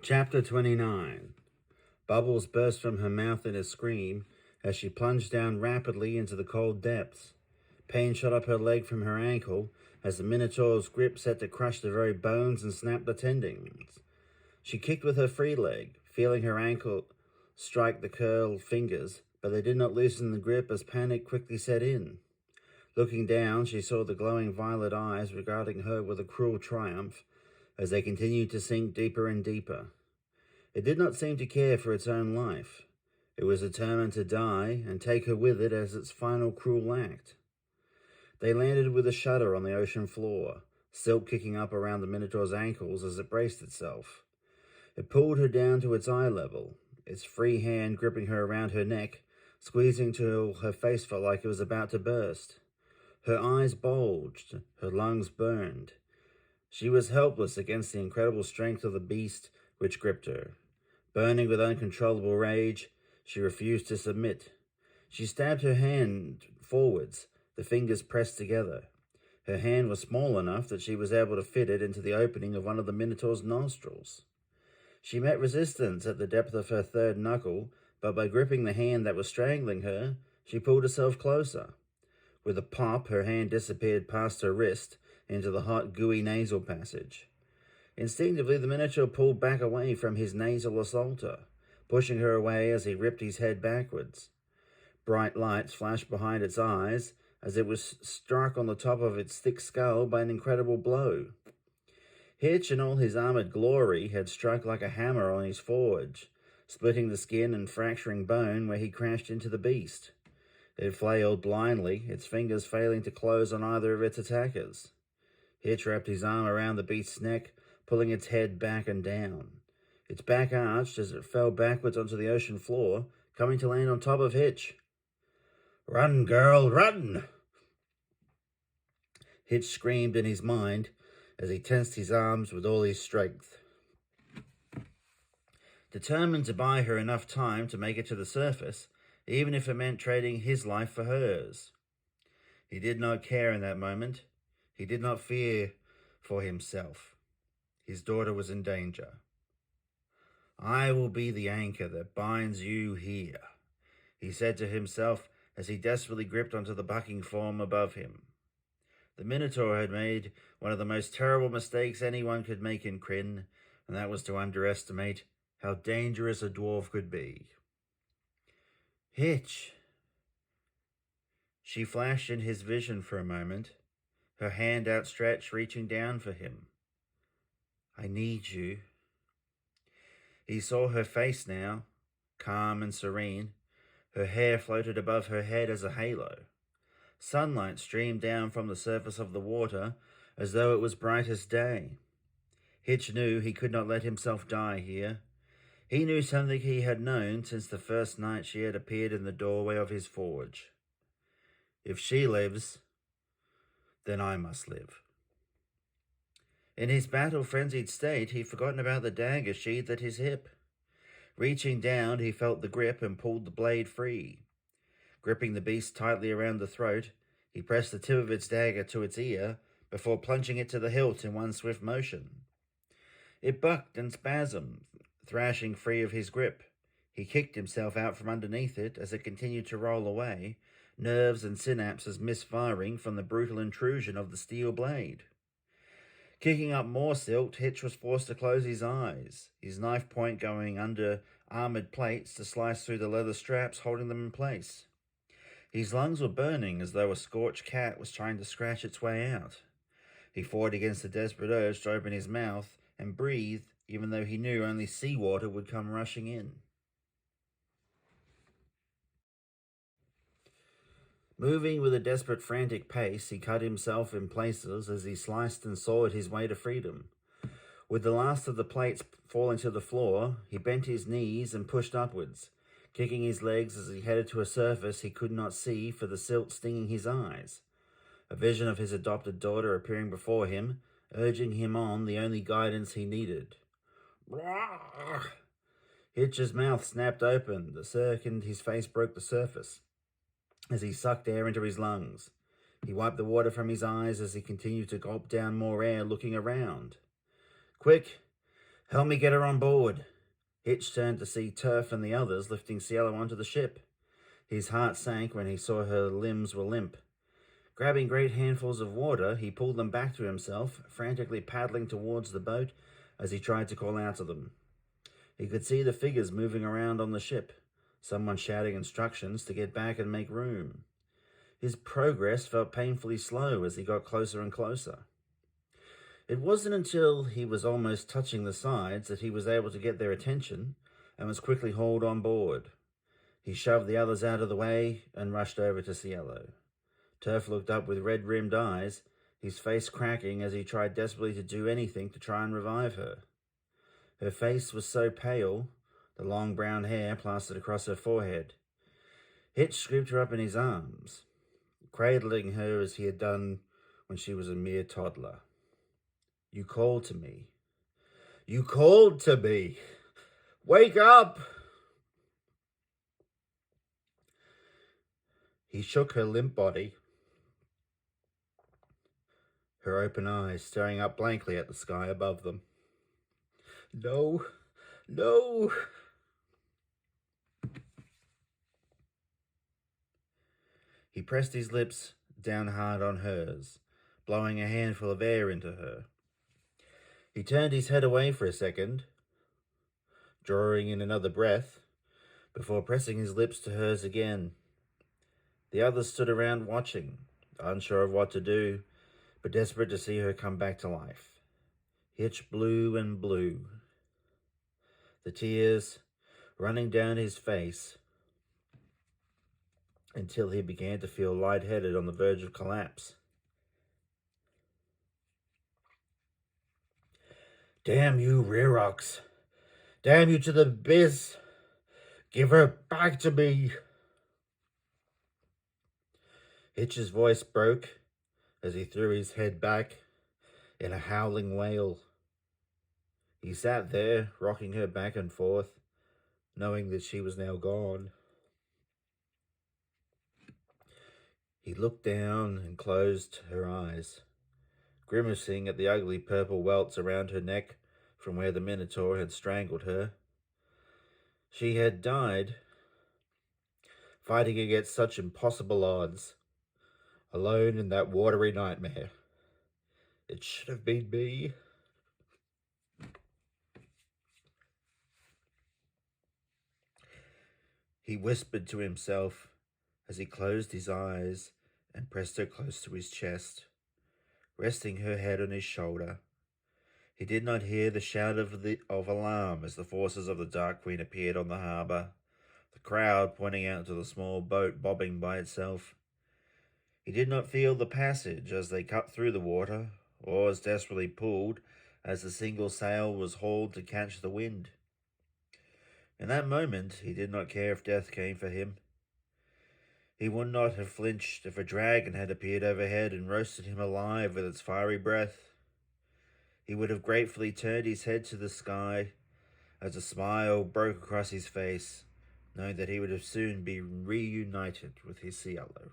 Chapter 29. Bubbles burst from her mouth in a scream as she plunged down rapidly into the cold depths. Pain shot up her leg from her ankle as the Minotaur's grip set to crush the very bones and snap the tendons. She kicked with her free leg, feeling her ankle strike the curled fingers, but they did not loosen the grip as panic quickly set in. Looking down, she saw the glowing violet eyes regarding her with a cruel triumph as they continued to sink deeper and deeper. It did not seem to care for its own life. It was determined to die and take her with it as its final cruel act. They landed with a shudder on the ocean floor, silk kicking up around the Minotaur's ankles as it braced itself. It pulled her down to its eye level, its free hand gripping her around her neck, squeezing till her face felt like it was about to burst. Her eyes bulged, her lungs burned. She was helpless against the incredible strength of the beast which gripped her. Burning with uncontrollable rage, she refused to submit. She stabbed her hand forwards, the fingers pressed together. Her hand was small enough that she was able to fit it into the opening of one of the Minotaur's nostrils. She met resistance at the depth of her third knuckle, but by gripping the hand that was strangling her, she pulled herself closer. With a pop, her hand disappeared past her wrist into the hot, gooey nasal passage. Instinctively, the Minotaur pulled back away from his nasal assaulter, pushing her away as he ripped his head backwards. Bright lights flashed behind its eyes as it was struck on the top of its thick skull by an incredible blow. Hitch, in all his armored glory, had struck like a hammer on his forge, splitting the skin and fracturing bone where he crashed into the beast. It flailed blindly, its fingers failing to close on either of its attackers. Hitch wrapped his arm around the beast's neck, pulling its head back and down. Its back arched as it fell backwards onto the ocean floor, coming to land on top of Hitch. "Run, girl, run!" Hitch screamed in his mind as he tensed his arms with all his strength. Determined to buy her enough time to make it to the surface, even if it meant trading his life for hers. He did not care in that moment. He did not fear for himself. His daughter was in danger. "I will be the anchor that binds you here," he said to himself as he desperately gripped onto the bucking form above him. The Minotaur had made one of the most terrible mistakes anyone could make in Krynn, and that was to underestimate how dangerous a dwarf could be. "Hitch." She flashed in his vision for a moment, her hand outstretched, reaching down for him. "I need you." He saw her face now, calm and serene. Her hair floated above her head as a halo. Sunlight streamed down from the surface of the water as though it was bright as day. Hitch knew he could not let himself die here. He knew something he had known since the first night she had appeared in the doorway of his forge. If she lives, then I must live. In his battle-frenzied state, he'd forgotten about the dagger sheathed at his hip. Reaching down, he felt the grip and pulled the blade free. Gripping the beast tightly around the throat, he pressed the tip of its dagger to its ear before plunging it to the hilt in one swift motion. It bucked and spasmed, thrashing free of his grip. He kicked himself out from underneath it as it continued to roll away, nerves and synapses misfiring from the brutal intrusion of the steel blade. Kicking up more silk, Hitch was forced to close his eyes, his knife point going under armored plates to slice through the leather straps holding them in place. His lungs were burning as though a scorched cat was trying to scratch its way out. He fought against the desperate urge to open his mouth and breathe, even though he knew only seawater would come rushing in. Moving with a desperate, frantic pace, he cut himself in places as he sliced and sawed his way to freedom. With the last of the plates falling to the floor, he bent his knees and pushed upwards, kicking his legs as he headed to a surface he could not see for the silt stinging his eyes. A vision of his adopted daughter appearing before him, urging him on the only guidance he needed. Hitch's mouth snapped open. The second his face broke the surface, as he sucked air into his lungs. He wiped the water from his eyes as he continued to gulp down more air, looking around. "Quick!" Help me get her on board. Hitch turned to see Turf and the others lifting Cielo onto the ship. His heart sank when he saw her limbs were limp. Grabbing great handfuls of water, he pulled them back to himself, frantically paddling towards the boat as he tried to call out to them. He could see the figures moving around on the ship, someone shouting instructions to get back and make room. His progress felt painfully slow as he got closer and closer. It wasn't until he was almost touching the sides that he was able to get their attention and was quickly hauled on board. He shoved the others out of the way and rushed over to Cielo. Turf looked up with red-rimmed eyes, his face cracking as he tried desperately to do anything to try and revive her. Her face was so pale, the long brown hair plastered across her forehead. Hitch scooped her up in his arms, cradling her as he had done when she was a mere toddler. You called to me. You called to me. Wake up! He shook her limp body, her open eyes staring up blankly at the sky above them. No, no. He pressed his lips down hard on hers, blowing a handful of air into her. He turned his head away for a second, drawing in another breath, before pressing his lips to hers again. The others stood around watching, unsure of what to do, but desperate to see her come back to life. Hitch blew and blew, the tears running down his face until he began to feel lightheaded on the verge of collapse. Damn you, Rerox. Damn you to the biz. Give her back to me. Hitch's voice broke as he threw his head back in a howling wail. He sat there, rocking her back and forth, knowing that she was now gone. He looked down and closed her eyes, grimacing at the ugly purple welts around her neck from where the Minotaur had strangled her. She had died, fighting against such impossible odds, alone in that watery nightmare. It should have been me. He whispered to himself as he closed his eyes and pressed her close to his chest, resting her head on his shoulder. He did not hear the shout of alarm as the forces of the Dark Queen appeared on the harbour, the crowd pointing out to the small boat bobbing by itself. He did not feel the passage as they cut through the water, or as desperately pulled as the single sail was hauled to catch the wind. In that moment, he did not care if death came for him. He would not have flinched if a dragon had appeared overhead and roasted him alive with its fiery breath. He would have gratefully turned his head to the sky as a smile broke across his face, knowing that he would have soon be reunited with his Cielo.